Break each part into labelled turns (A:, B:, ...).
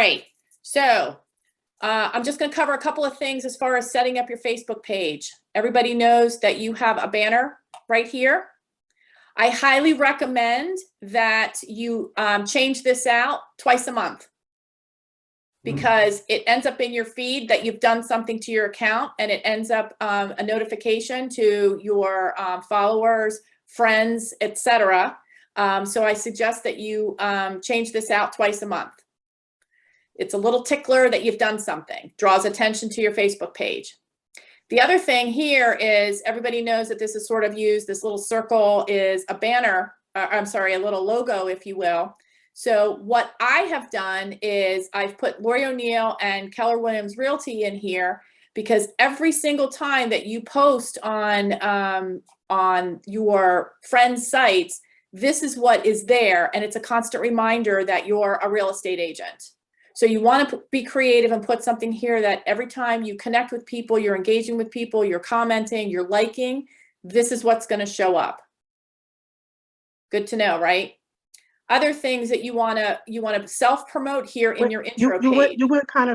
A: right, so I'm just going to cover a couple of things as far as setting up your Facebook page. Everybody knows that you have a banner right here. I highly recommend that you change this out twice a month, because it ends up in your feed that you've done something to your account, and it ends up a notification to your followers, friends, etc. So I suggest that you change this out twice a month. It's a little tickler that you've done something, draws attention to your Facebook page. The other thing here is everybody knows that this is sort of used, this little circle is a banner, I'm sorry, a little logo, if you will. So what I have done is I've put Lori O'Neill and Keller Williams Realty in here, because every single time that you post on your friends' sites, this is what is there, and it's a constant reminder that you're a real estate agent. So you want to be creative and put something here that every time you connect with people, you're engaging with people, you're commenting, you're liking, this is what's going to show up. Good to know, right? Other things that you want to self-promote here in your intro page.
B: You went kind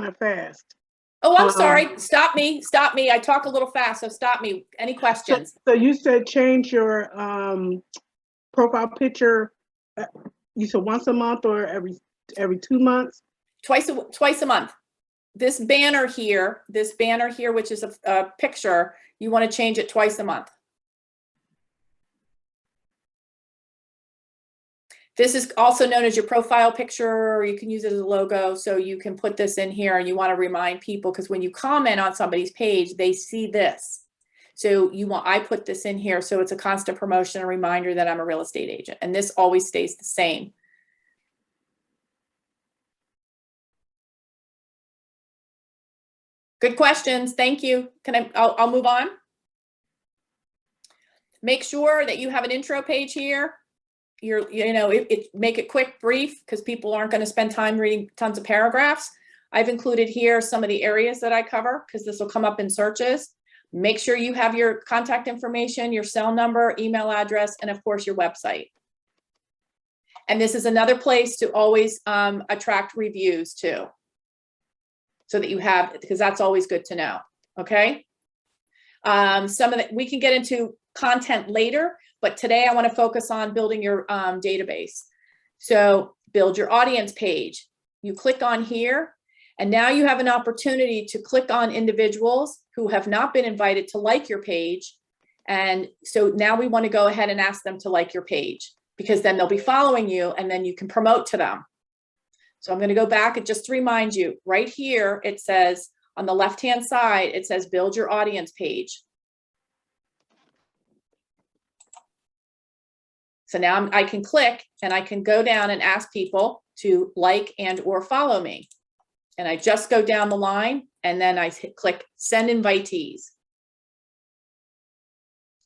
B: of fast.
A: Oh, I'm sorry. Stop me. I talk a little fast, so stop me. Any questions?
B: So you said change your profile picture. You said once a month or every 2 months?
A: Twice a month. This banner here, which is a picture, you want to change it twice a month. This is also known as your profile picture, or you can use it as a logo. So you can put this in here, and you want to remind people, because when you comment on somebody's page, they see this. So I put this in here, so it's a constant promotion, a reminder that I'm a real estate agent, and this always stays the same. Good questions. Thank you. I'll move on. Make sure that you have an intro page here. Make it quick, brief, because people aren't going to spend time reading tons of paragraphs. I've included here some of the areas that I cover, because this will come up in searches. Make sure you have your contact information, your cell number, email address, and of course your website. And this is another place to always attract reviews too, so that you have, because that's always good to know. Okay. We can get into content later, but today I want to focus on building your database. So build your audience page. You click on here, and now you have an opportunity to click on individuals who have not been invited to like your page. And so now we want to go ahead and ask them to like your page, because then they'll be following you, and then you can promote to them. So I'm going to go back, and just to remind you, right here, it says on the left-hand side, it says build your audience page. So now I can click, and I can go down and ask people to like and or follow me. And I just go down the line, and then I click send invitees.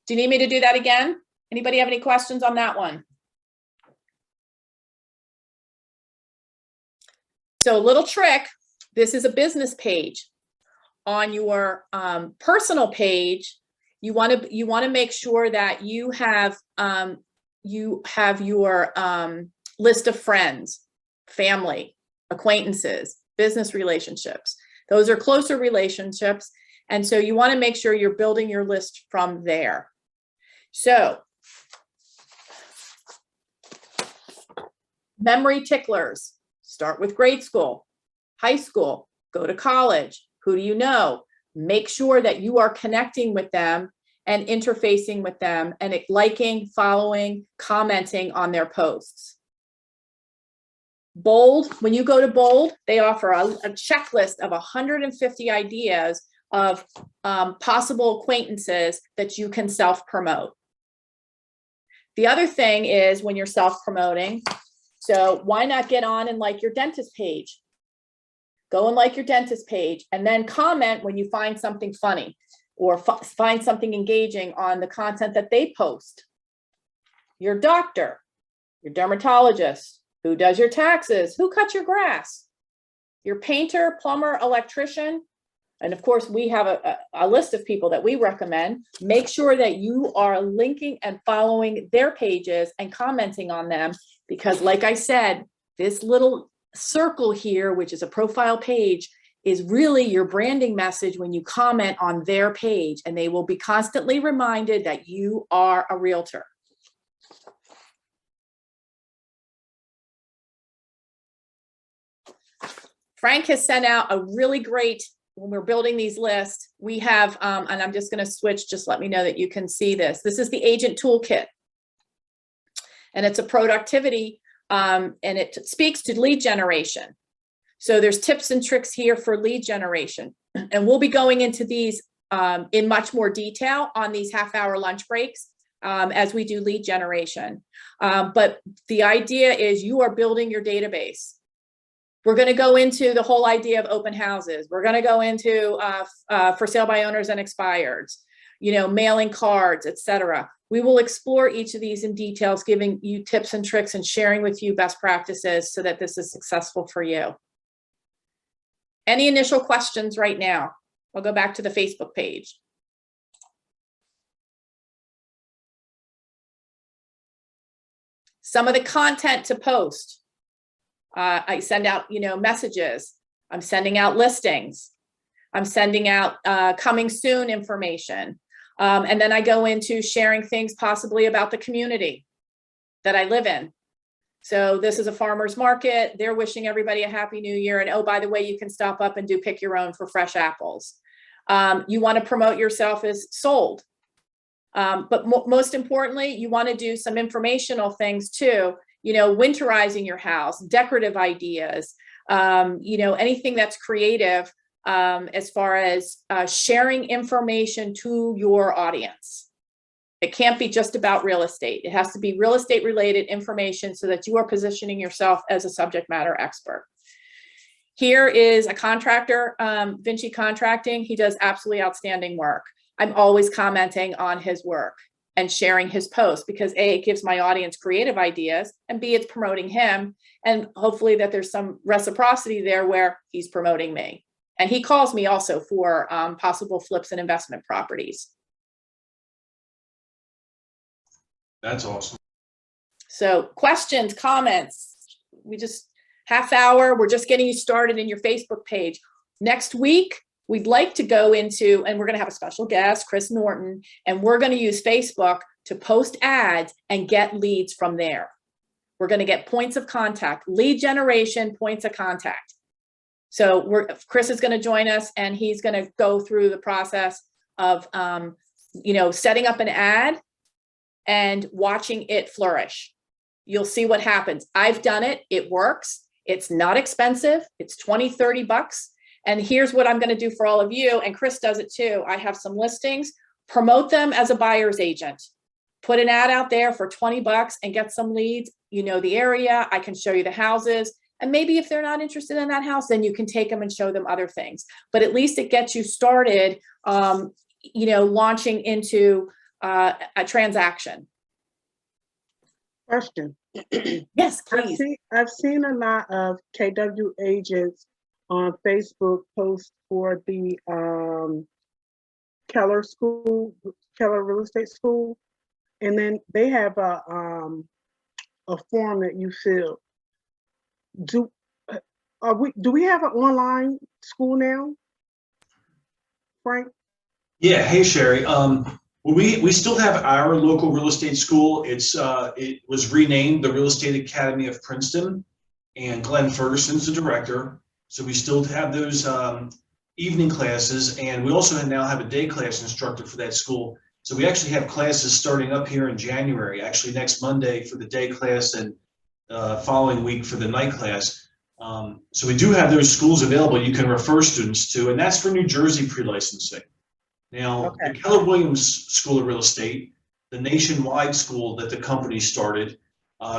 A: Do you need me to do that again? Anybody have any questions on that one? So a little trick, this is a business page. On your personal page, you want to make sure that you have your list of friends, family, acquaintances, business relationships. Those are closer relationships. And so you want to make sure you're building your list from there. So memory ticklers, start with grade school, high school, go to college. Who do you know? Make sure that you are connecting with them and interfacing with them and liking, following, commenting on their posts. Bold, when you go to Bold, they offer a checklist of 150 ideas of possible acquaintances that you can self-promote. The other thing is when you're self-promoting, so why not get on and like your dentist page? Go and like your dentist page, and then comment when you find something funny or find something engaging on the content that they post. Your doctor, your dermatologist, who does your taxes, who cuts your grass, your painter, plumber, electrician. And of course, we have a list of people that we recommend. Make sure that you are linking and following their pages and commenting on them, because like I said, this little circle here, which is a profile page, is really your branding message when you comment on their page, and they will be constantly reminded that you are a realtor. Frank has sent out a really great, when we're building these lists, we have, and I'm just going to switch, just let me know that you can see this. This is the Agent Toolkit. And it's a productivity, and it speaks to lead generation. So there's tips and tricks here for lead generation. And we'll be going into these in much more detail on these half-hour lunch breaks as we do lead generation. But the idea is you are building your database. We're going to go into the whole idea of open houses. We're going to go into for sale by owners and expireds, mailing cards, etc. We will explore each of these in details, giving you tips and tricks and sharing with you best practices so that this is successful for you. Any initial questions right now? I'll go back to the Facebook page. Some of the content to post. I send out, messages. I'm sending out listings. I'm sending out coming soon information. And then I go into sharing things possibly about the community that I live in. So this is a farmer's market. They're wishing everybody a happy new year. And oh, by the way, you can stop up and do pick your own for fresh apples. You want to promote yourself as sold. But most importantly, you want to do some informational things too. Winterizing your house, decorative ideas, anything that's creative as far as sharing information to your audience. It can't be just about real estate. It has to be real estate related information so that you are positioning yourself as a subject matter expert. Here is a contractor, Vinci Contracting. He does absolutely outstanding work. I'm always commenting on his work and sharing his posts because A, it gives my audience creative ideas, and B, it's promoting him. And hopefully that there's some reciprocity there where he's promoting me. And he calls me also for possible flips and investment properties.
C: That's awesome.
A: So questions, comments, we just half hour, we're just getting you started in your Facebook page. Next week, we'd like to go into, and we're going to have a special guest, Chris Norton, and we're going to use Facebook to post ads and get leads from there. We're going to get points of contact, lead generation, points of contact. So Chris is going to join us, and he's going to go through the process of, setting up an ad and watching it flourish. You'll see what happens. I've done it. It works. It's not expensive. It's 20, 30 bucks. And here's what I'm going to do for all of you. And Chris does it too. I have some listings, promote them as a buyer's agent, put an ad out there for 20 bucks and get some leads. You know the area. I can show you the houses. And maybe if they're not interested in that house, then you can take them and show them other things. But at least it gets you started, launching into a transaction.
B: Question.
A: Yes, please.
B: I've seen a lot of KW agents on Facebook post for the Keller Real Estate School, and then they have a form that you fill. Do we have an online school now, Frank?
C: Yeah. Hey, Sherry. We still have our local real estate school. It was renamed the Real Estate Academy of Princeton, and Glenn Ferguson's the director. So we still have those evening classes, and we also now have a day class instructor for that school. So we actually have classes starting up here in January, actually next Monday for the day class and following week for the night class. So we do have those schools available you can refer students to, and that's for New Jersey pre-licensing. Now,
B: Okay.
C: The Keller Williams School of Real Estate, the nationwide school that the company started,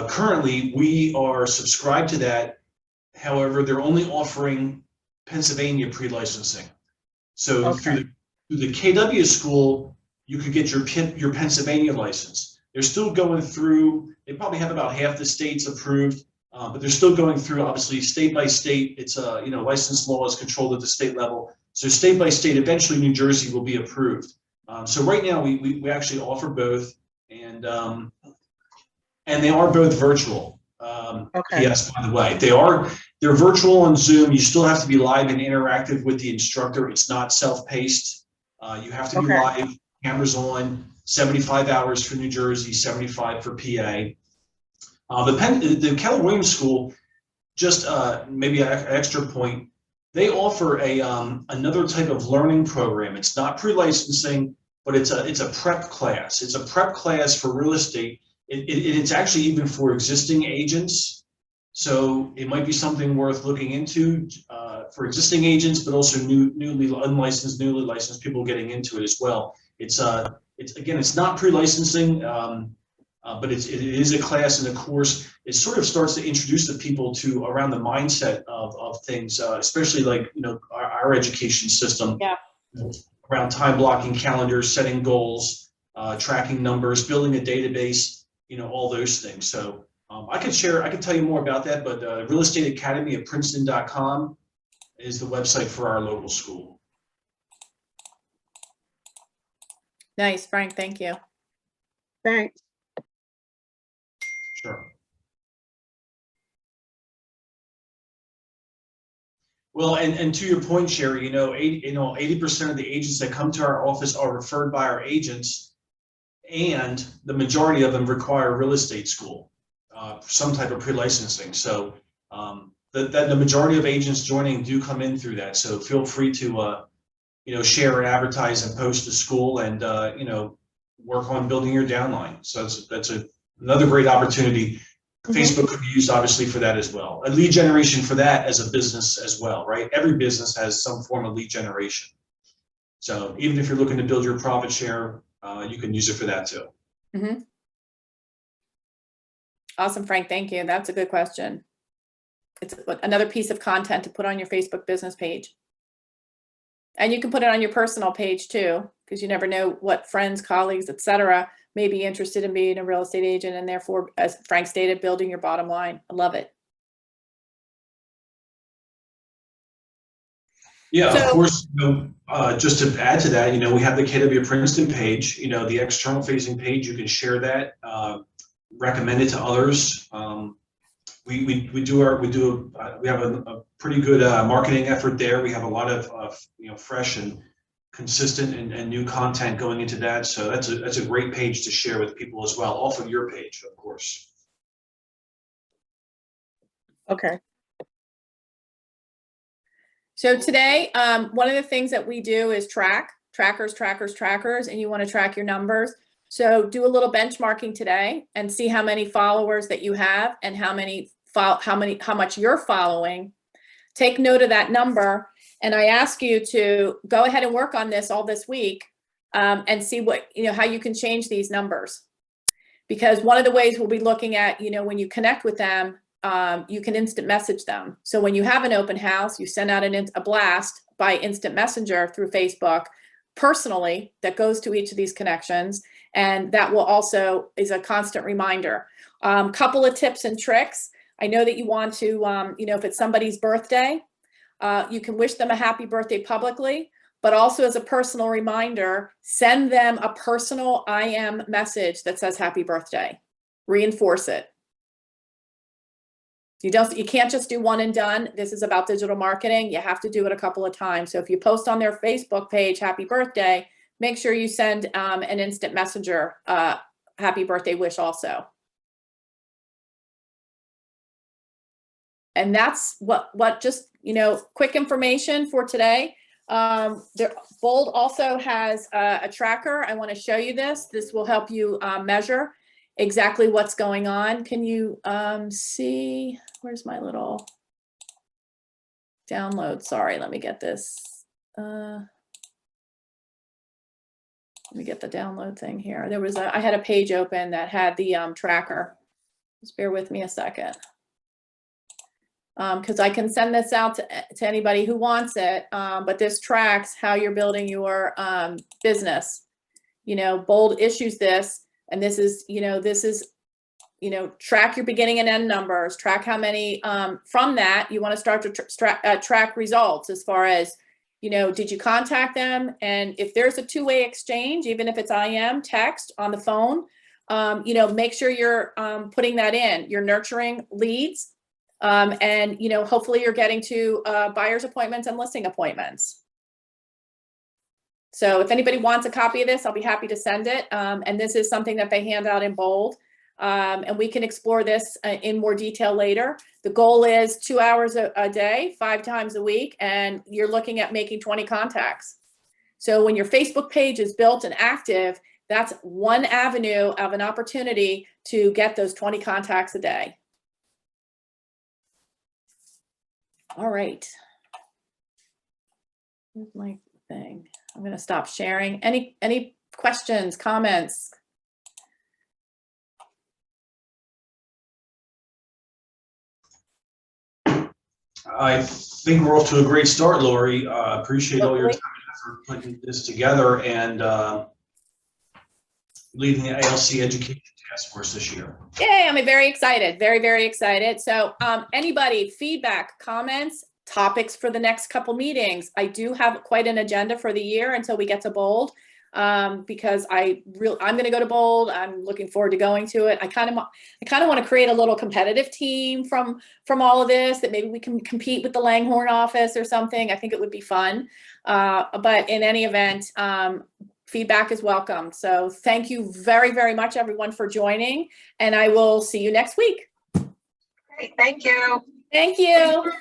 C: currently we are subscribed to that. However, they're only offering Pennsylvania pre-licensing. So
B: Okay.
C: through the KW school, you could get your Pennsylvania license. They're still going through, they probably have about half the states approved, but they're still going through, obviously, state by state. It's license law is controlled at the state level. So state by state, eventually New Jersey will be approved. So right now we actually offer both, and they are both virtual.
B: Okay.
C: Yes, by the way, they're virtual on Zoom. You still have to be live and interactive with the instructor. It's not self-paced. You have to be
B: Okay.
C: live, cameras on, 75 hours for New Jersey, 75 for PA. The Keller Williams School, just maybe an extra point, they offer another type of learning program. It's not pre-licensing, but it's a prep class. It's a prep class for real estate. It's actually even for existing agents. So it might be something worth looking into for existing agents, but also newly unlicensed, newly licensed people getting into it as well. It's again, it's not pre-licensing, but it is a class and a course. It sort of starts to introduce the people to around the mindset of things, especially like, you know, our education system.
A: Yeah.
C: Around time blocking, calendars, setting goals, tracking numbers, building a database, you know, all those things. So I could tell you more about that, but Real Estate Academy of Princeton.com is the website for our local school.
A: Nice, Frank, thank you.
B: Thanks.
C: Sure. Well, and to your point, Sherry, 80% of the agents that come to our office are referred by our agents, and the majority of them require real estate school, some type of pre-licensing. So the majority of agents joining do come in through that. So feel free to share and advertise and post to school, and work on building your downline. So that's another great opportunity. Facebook could be used obviously for that as well. A lead generation for that as a business as well, right? Every business has some form of lead generation. So even if you're looking to build your profit share, you can use it for that too.
A: Mm-hmm. Awesome, Frank, thank you. That's a good question. It's another piece of content to put on your Facebook business page. And you can put it on your personal page too, because you never know what friends, colleagues, etc. may be interested in being a real estate agent, and therefore, as Frank stated, building your bottom line. I love it.
C: Yeah, of course. Just to add to that, we have the KW Princeton page. The external facing page. You can share that, recommend it to others. We have a pretty good marketing effort there. We have a lot of fresh and consistent and new content going into that. So that's a great page to share with people as well, off of your page, of course.
B: Okay.
A: So today, one of the things that we do is trackers, and you want to track your numbers. So do a little benchmarking today and see how many followers that you have and how much you're following. Take note of that number. And I ask you to go ahead and work on this all this week, and see how you can change these numbers. Because one of the ways we'll be looking at, when you connect with them, you can instant message them. So when you have an open house, you send out a blast by instant messenger through Facebook personally that goes to each of these connections. And that will also is a constant reminder. Couple of tips and tricks. I know that you want to, if it's somebody's birthday, you can wish them a happy birthday publicly, but also as a personal reminder, send them a personal IM message that says happy birthday. Reinforce it. You can't just do one and done. This is about digital marketing. You have to do it a couple of times. So if you post on their Facebook page, happy birthday, make sure you send an instant messenger happy birthday wish also. And that's what just, quick information for today. Bold also has a tracker. I want to show you this. This will help you measure exactly what's going on. Can you see, where's my little download? Sorry, let me get this. Let me get the download thing here. I had a page open that had the tracker. Just bear with me a second. Because I can send this out to anybody who wants it, but this tracks how you're building your business. Bold issues this, and this is track your beginning and end numbers, track how many, from that, you want to start to track results as far as, did you contact them? And if there's a two-way exchange, even if it's IM, text, on the phone, you know, make sure you're putting that in. You're nurturing leads, and, you know, hopefully you're getting to buyer's appointments and listing appointments. So if anybody wants a copy of this, I'll be happy to send it. And this is something that they hand out in bold. And we can explore this in more detail later. The goal is 2 hours a day, 5 times a week, and you're looking at making 20 contacts. So when your Facebook page is built and active, that's one avenue of an opportunity to get those 20 contacts a day. All right. Here's my thing. I'm going to stop sharing. Any questions, comments?
C: I think we're off to a great start, Lori. Appreciate all your time and effort putting this together and leading the ALC Education Task Force this year.
A: Yay, I'm very excited, very, very excited. So anybody, feedback, comments, topics for the next couple meetings. I do have quite an agenda for the year until we get to bold, because I'm going to go to bold. I'm looking forward to going to it. I kind of want to create a little competitive team from all of this, that maybe we can compete with the Langhorne office or something. I think it would be fun. But in any event, feedback is welcome. So thank you very, very much, everyone, for joining, and I will see you next week.
D: Great, thank you.
A: Thank you.